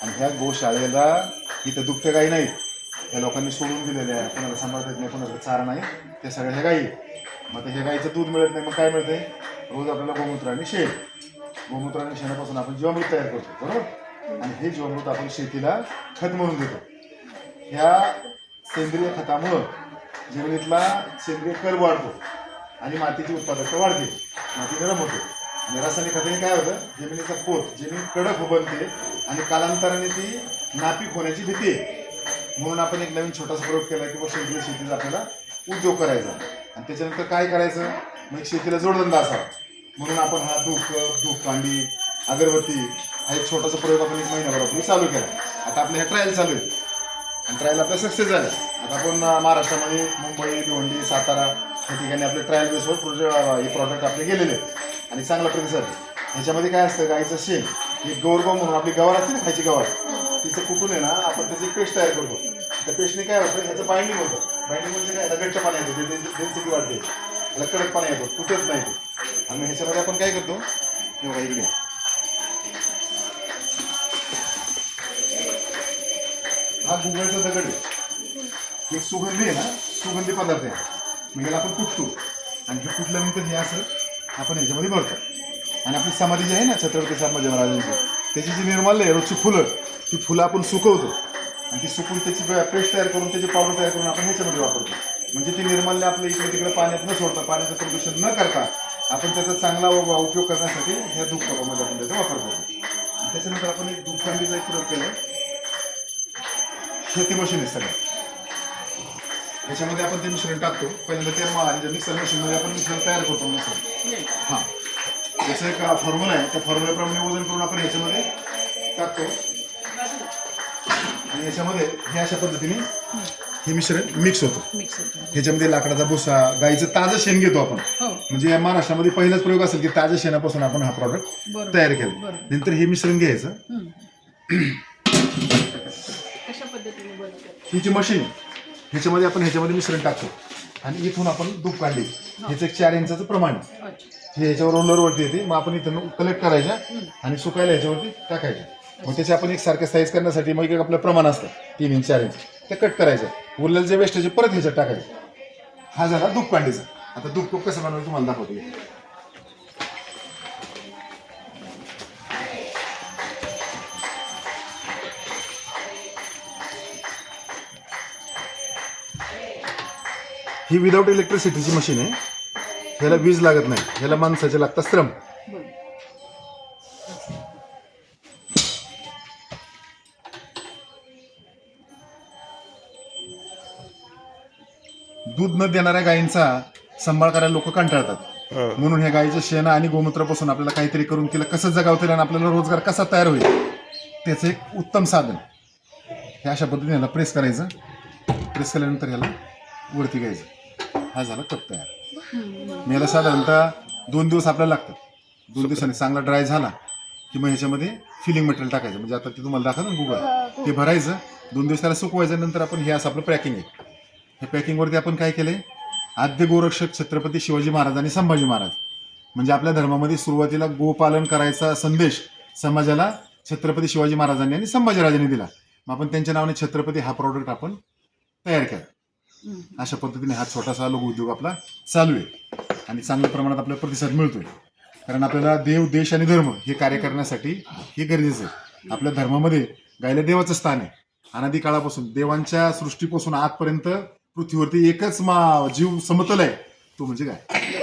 आणि ह्या गोशाळेला इथं दुभत्या गाई नाहीत, ह्या लोकांनी सोडून दिलेल्या आहे, कोणाला सांभाळता येत नाही, कोणाला चारा नाही, त्या सगळ्या ह्या गाई. मग ह्या गाईचं दूध मिळत नाही, मग काय मिळते? रोज आपल्याला गोमूत्र आणि शेण. गोमूत्र आणि शेणापासून आपण जीवामृत तयार करतो, बरोबर. आणि हे जीवामृत आपण शेतीला खत म्हणून देतो. ह्या सेंद्रिय खतामुळं जमिनीतला सेंद्रिय कल वाढतो आणि मातीची उत्पादकता वाढते, माती नरम होते. आणि रासायनिक खताने काय होतं? जमिनीचा पोत, जमीन कडक बनते आणि कालांतराने ती नापीक होण्याची भीती आहे. म्हणून आपण एक नवीन छोटासा प्रयोग केला की सेंद्रिय शेतीचा आपल्याला उद्योग करायचा. आणि त्याच्यानंतर काय करायचं? मग शेतीला जोडधंदा असावा म्हणून आपण हा धूप कांडी, अगरबत्ती हा एक छोटासा प्रयोग आपण 1 महिन्याभरापूर्वी चालू केला. आता आपल्या ह्या ट्रायल चालू आहे आणि ट्रायल आपल्या सक्सेस झाला. आता आपण महाराष्ट्रामध्ये मुंबई, भिवंडी, सातारा या ठिकाणी आपले ट्रायल बेसवर हे प्रॉडक्ट आपले गेलेले आहेत आणि चांगला प्रतिसाद आहे. ह्याच्यामध्ये काय असतं? गाईचं शेण, एक गौरगाव म्हणून आपली गवार असते ना, खायची गवार, तिचं कुठून आहे ना आपण त्याची पेस्ट तयार करतो. त्या पेस्टने काय होतं? ह्याचं बाइंडिंग होतं. बाइंडिंग म्हणजे काय? घट्टपणा येतो, डेन्सिटी वाढते, त्याला कडकपणा येतो, तुटत नाही ते. आणि ह्याच्यामध्ये आपण काय करतो? एवढा इकडे हा गुगलचा दगड आहे, एक सुगंधी आहे ना, सुगंधी पदार्थ आहे. मग याला आपण कुटतो आणि हे कुटल्यानंतर हे असं आपण ह्याच्यामध्ये भरतो. आणि आपली समाधी जी आहे ना छत्रपती संभाजी महाराजांची, त्याची जी निर्माल्य आहे, रोजची फुलं, ती फुलं आपण सुकवतो आणि ती सुकून त्याची पेस्ट तयार करून, त्याची पावडर तयार करून आपण ह्याच्यामध्ये वापरतो. म्हणजे ती निर्माल्य आपल्या इकडे तिकडे पाण्यात न सोडता, पाण्याचं प्रदूषण न करता आपण त्याचा चांगला उपयोग करण्यासाठी ह्या धूप कपामध्ये आपण त्याचा वापर करतो. आणि त्याच्यानंतर आपण एक धूपकांडीचा एक प्रयोग केला. शेती मशीन आहे सगळं, याच्यामध्ये आपण ते मिश्रण टाकतो. पहिल्यांदा ते मिक्सर मशीनमध्ये आपण मिश्रण तयार करतो. मिश्रण हां, जसं एक फॉर्म्युला आहे, त्या फॉर्म्युल्याप्रमाणे वजन करून आपण ह्याच्यामध्ये टाकतो आणि याच्यामध्ये हे अशा पद्धतीने हे मिश्रण मिक्स होतं. ह्याच्यामध्ये लाकडाचा भुसा, गाईचं ताजं शेण घेतो आपण. म्हणजे या महाराष्ट्रामध्ये पहिलाच प्रयोग असेल की ताज्या शेणापासून आपण हा प्रॉडक्ट तयार केला. नंतर हे मिश्रण घ्यायचं, ही जी मशीन ह्याच्यामध्ये आपण मिश्रण टाकतो आणि इथून आपण धूप काढली. ह्याचं एक 4 इंचाचं प्रमाण हे ह्याच्यावर रोलरवरती येते. मग आपण इथं कलेक्ट करायच्या आणि सुकायला ह्याच्यावरती टाकायच्या. मग त्याचे आपण एक सारख्या साईज करण्यासाठी मग एक आपलं प्रमाण असतं 3 इंच 4 इंच, ते कट करायचं. उरलेलं जे वेस्ट आहे परत ह्याच्यात टाकायचं. हा झाला धूप कांडीचा. आता धूप खूप कसं बनवायचं तुम्हाला दाखवतो. ही विदाउट इलेक्ट्रिसिटीची मशीन आहे. ह्याला वीज लागत नाही, ह्याला माणसाचे लागतात श्रम. दूध न देणाऱ्या गायींचा सांभाळ करायला लोक कंटाळतात. म्हणून ह्या गायीच्या शेण आणि गोमूत्रापासून आपल्याला काहीतरी करून तिला कसं जगावता येईल आणि आपल्याला रोजगार कसा तयार होईल त्याचं एक उत्तम साधन. हे अशा पद्धतीने ह्याला प्रेस करायचं. प्रेस केल्यानंतर ह्याला वरती घ्यायचं. हा झाला कप तयार. मी याला साधारणतः 2 दिवस आपल्याला लागतात. 2 दिवसांनी चांगला ड्राय झाला की मग ह्याच्यामध्ये फिलिंग मटेरियल टाकायचं. म्हणजे आता ते तुम्हाला दाखवलं ना गुगल, ते भरायचं. 2 दिवस त्याला सुकवायचं. नंतर आपण हे असं आपलं पॅकिंग आहे. हे पॅकिंगवरती आपण काय केलंय? आद्य गोरक्षक छत्रपती शिवाजी महाराज आणि संभाजी महाराज, म्हणजे आपल्या धर्मामध्ये सुरुवातीला गोपालन करायचा संदेश समाजाला छत्रपती शिवाजी महाराजांनी आणि संभाजीराजांनी दिला. मग आपण त्यांच्या नावाने छत्रपती हा प्रॉडक्ट आपण तयार केला. अशा पद्धतीने हा छोटासा लघु उद्योग आपला चालू आहे आणि चांगल्या प्रमाणात आपल्याला प्रतिसाद मिळतोय. कारण आपल्याला देव, देश आणि धर्म हे कार्य करण्यासाठी हे गरजेचं आहे. आपल्या धर्मामध्ये गायला देवाचं स्थान आहे. अनादी काळापासून देवांच्या सृष्टीपासून आजपर्यंत पृथ्वीवरती एकच जीव समतल आहे, तो म्हणजे गाय.